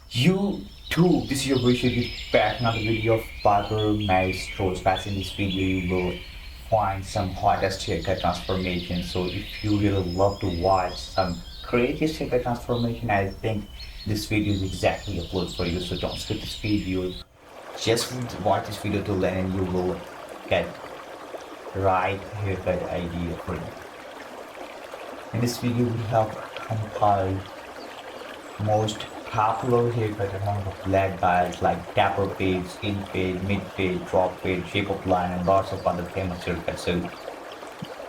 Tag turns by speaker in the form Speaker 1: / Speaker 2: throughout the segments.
Speaker 1: You too, this is your boy should be back another video of Barber Maestro's Fast. In this video you will find some hottest haircut transformation. So if you really love to watch some craziest haircut transformation, I think this video is exactly uploaded for you. So don't skip this video. Just watch this video till then and you will get right haircut idea for you. In this video we have compiled most popular haircut among the black guys like taper fade, skin fade, mid fade, drop fade, shape of line, and lots of other famous haircuts. So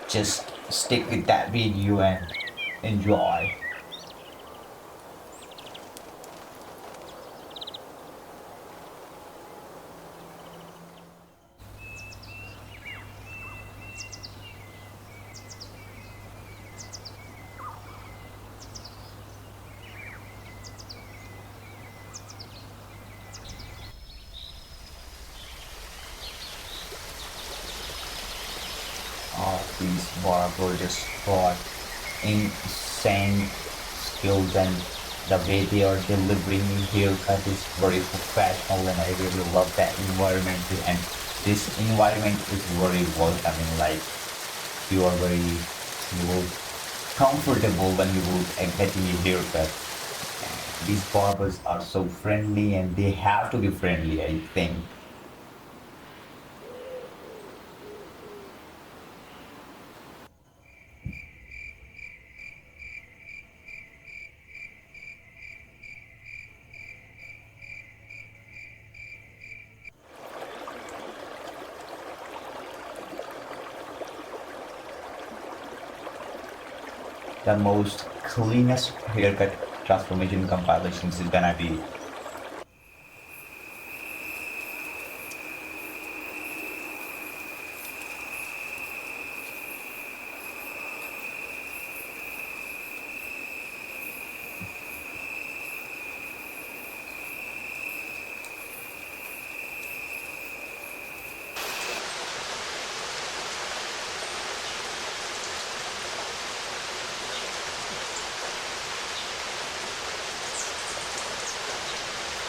Speaker 1: just stick with that video and enjoy. All these barbers just got insane skills and the way they are delivering haircut is very professional and I really love that environment and this environment is very welcoming, like you are very you will comfortable when you will getting a haircut. These barbers are so friendly and they have to be friendly, I think. The most cleanest haircut transformation compilations is gonna be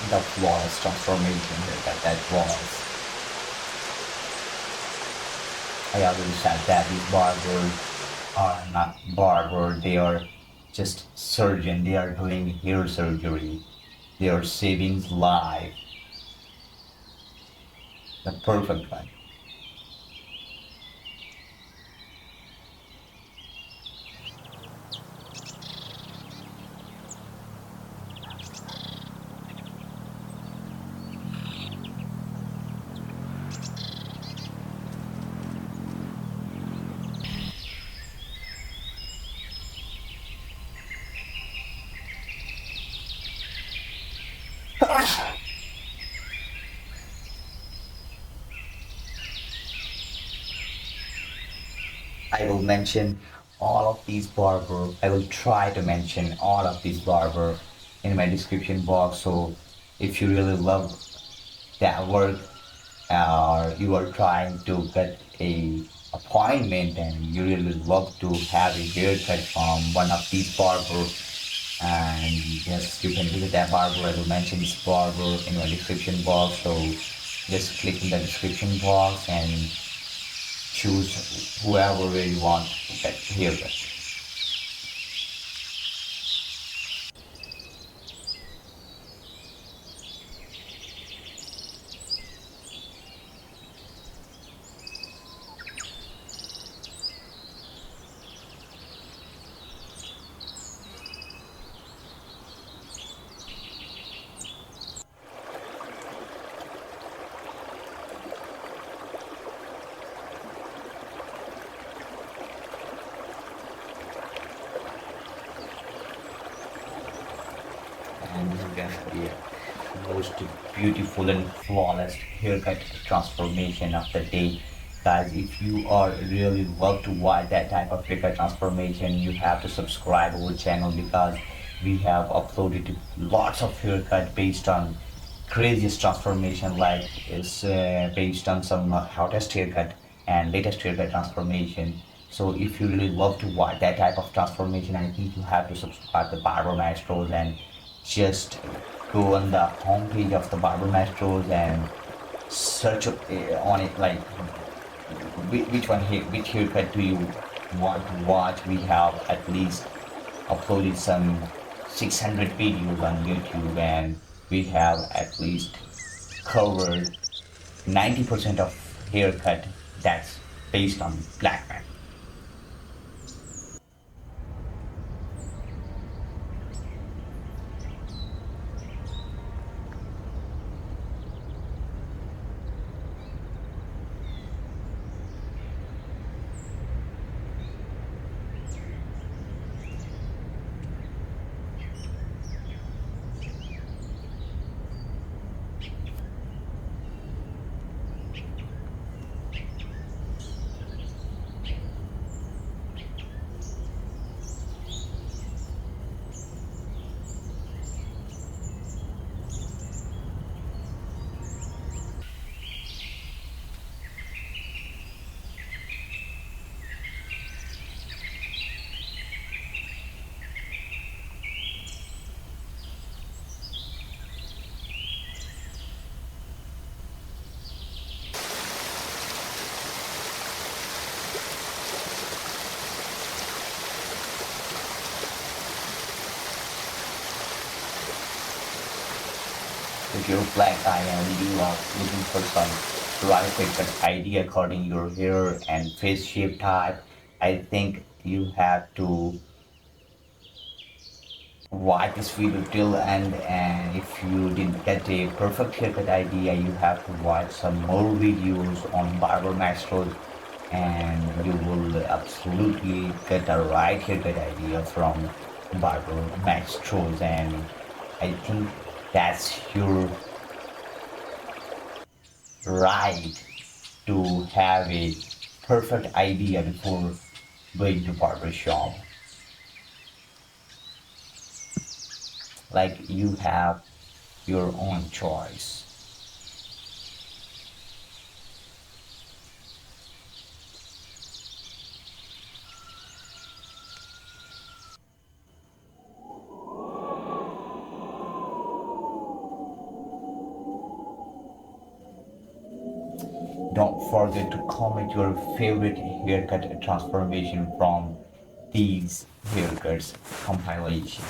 Speaker 1: the flawless transformation haircut that was. I already said that these barbers are not barber, they are just surgeon, they are doing hair surgery, they are saving life. The perfect one. I will mention all of these barber. I will try to mention all of these barber in my description box. So if you really love that work or you are trying to get a appointment and you really love to have a haircut from one of these barber, and yes, you can visit that barber. I will mention this barber in my description box. So just click in the description box and choose whoever you want to get haircut. And this is gonna be a most beautiful and flawless haircut transformation of the day. Guys, if you are really love to watch that type of haircut transformation, you have to subscribe our channel because we have uploaded lots of haircut based on craziest transformation, like is based on some hottest haircut and latest haircut transformation. So if you really love to watch that type of transformation, I think you have to subscribe to Barber Maestros and just go on the homepage of the Barber Masters and search on it, like which haircut do you want to watch. We have at least uploaded some 600 videos on YouTube, and we have at least covered 90% of haircut that's based on black man. If you're black guy and you are looking for some right haircut idea according your hair and face shape type, I think you have to watch this video till end. And if you didn't get a perfect haircut idea, you have to watch some more videos on Barber Masters, and you will absolutely get a right haircut idea from Barber Masters. And I think that's your right to have a perfect idea before going to barber shop. Like, you have your own choice. Don't forget to comment your favorite haircut transformation from these haircuts compilation.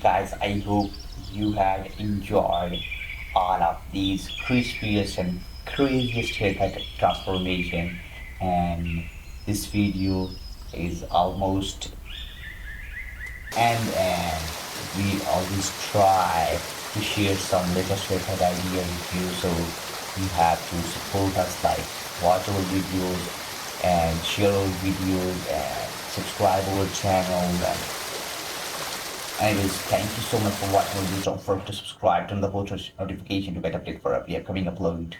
Speaker 1: Guys, I hope you had enjoyed all of these crispiest and craziest haircut transformation. And this video is almost and we always try to share some latest haircut ideas with you, so you have to support us, like watch our videos and share our videos and subscribe our channel. And anyways, thank you so much for watching our videos. Don't forget to subscribe, turn the post notification to get updated for every upcoming upload.